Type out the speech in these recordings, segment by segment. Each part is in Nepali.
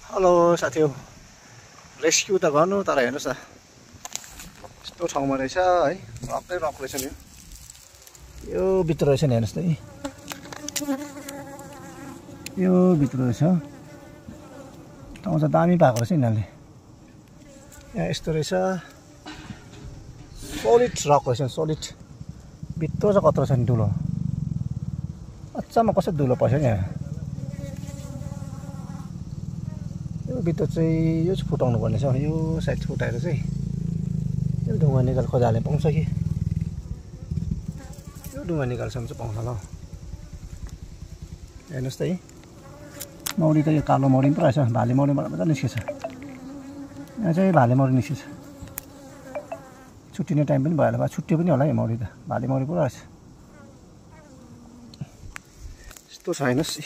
हेलो साथीहरु, रेस्क्यु त गर्नु तर हेर्नुस् न यस्तो ठाउँमा रहेछ है। रकै रक रहेछ नि यो भित्र रहेछ नि, हेर्नुस् त यो भित्र रहेछ। ठाउँ चाहिँ दामी पाएको रहेछ यिनीहरूले। यहाँ यस्तो रहेछ, सोलिड रक रहेछ, सोलिड। भित्र चाहिँ कत्रो छ नि धुलो, अचम्म कसरी धुलो पर्छ नि यहाँ। यो भित्र चाहिँ यो चाहिँ फुटाउनु पर्ने छ। यो साइड फुटाएर चाहिँ यो ढुङ्गा निकाल खोजाले पाउँछ कि यो ढुङ्गा निकालसम्म चाहिँ पाउँछ ल। हेर्नुहोस् त है, मौरी त यो कालो मौरी पनि रहेछ। भाले मौरीबाट मात्रै निस्केछ। यहाँ चाहिँ भाले मौरी निस्केछ। छुट्टिने टाइम पनि भयो होला, छुट्टियो पनि होला है मौरी त। भाले मौरी पुरा रहेछ। यस्तो छ हेर्नुहोस्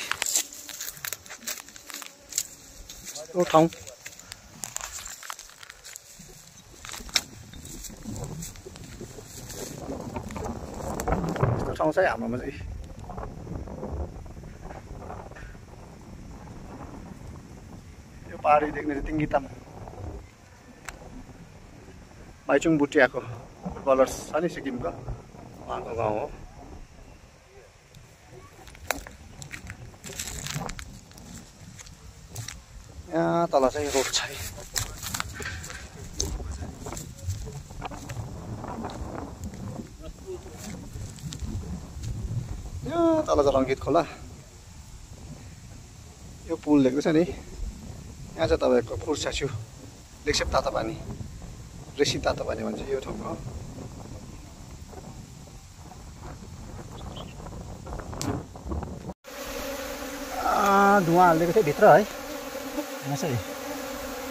यस्तो ठाउँ। यस्तो ठाउँ चाहिँ हाम्रोमा चाहिँ। यो पहाडी देख्ने चाहिँ तिङ्गिताम भाइचुङ भुटियाको फुटबलर्स छ नि सिक्किमको, उहाँको गाउँ हो। यहाँ तल चाहिँ रोड छ। यहाँ तल चाहिँ रङ्गीत खोला। यो पुल देख्दैछ नि, यहाँ चाहिँ तपाईँको फुर्साछु लेक्सेप तातो पानी, रेसी तातो पानी भन्छ यो ठाउँको। धुवा हालिदिएको थियो भित्र है। यहाँ चाहिँ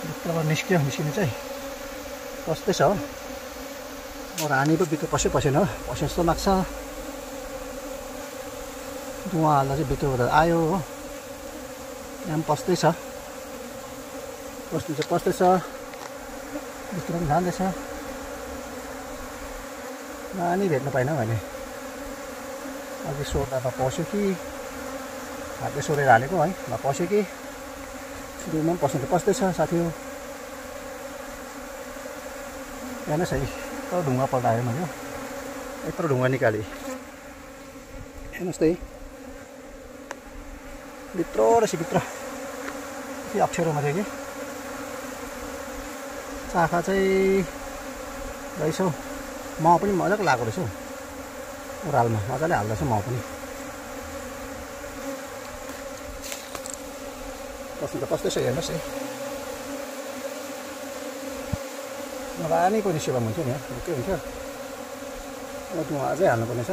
भित्रबाट निस्किनु चाहिँ कस्तै छ हो। और हानी पो भित्र पसेन हो, पसे जस्तो लाग्छ। धुवा हाल्दा चाहिँ भित्रबाट आयो हो। यहाँ पनि पस्दै छ, पस्दै छ। भित्र पनि जाँदैछ। नानी भेट्नु पाइनँ मैले। अघि सोद्धा त पस्यो कि हातले सोधेर हालेको है, पस्यो कि रुममा पनि पस्नु त पस्दै छ साथीहरू। हेर्नुहोस् है, यत्रो ढुङ्गा पल्टायो मैले, यत्रो ढुङ्गा निकालेँ। हेर्नुहोस् त है, भित्र रहेछ। भित्र के अप्ठ्यारोमा थियो कि चाखा चाहिँ रहेछ हौ। माउ पनि मजाको लागेको रहेछ हौ, ओह्रालमा मजाले हाल्दैछ माउ पनि। पस्नु त पस्दैछ, हेर्नुहोस् है। रानी पनि सेवा हुन्थ्यो नि, के हुन्थ्यो। म अझै हाल्नुपर्ने छ,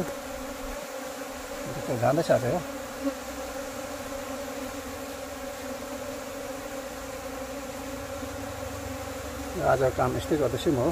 जाँदैछ अझै हो। आज काम यस्तै गर्दैछु म हो।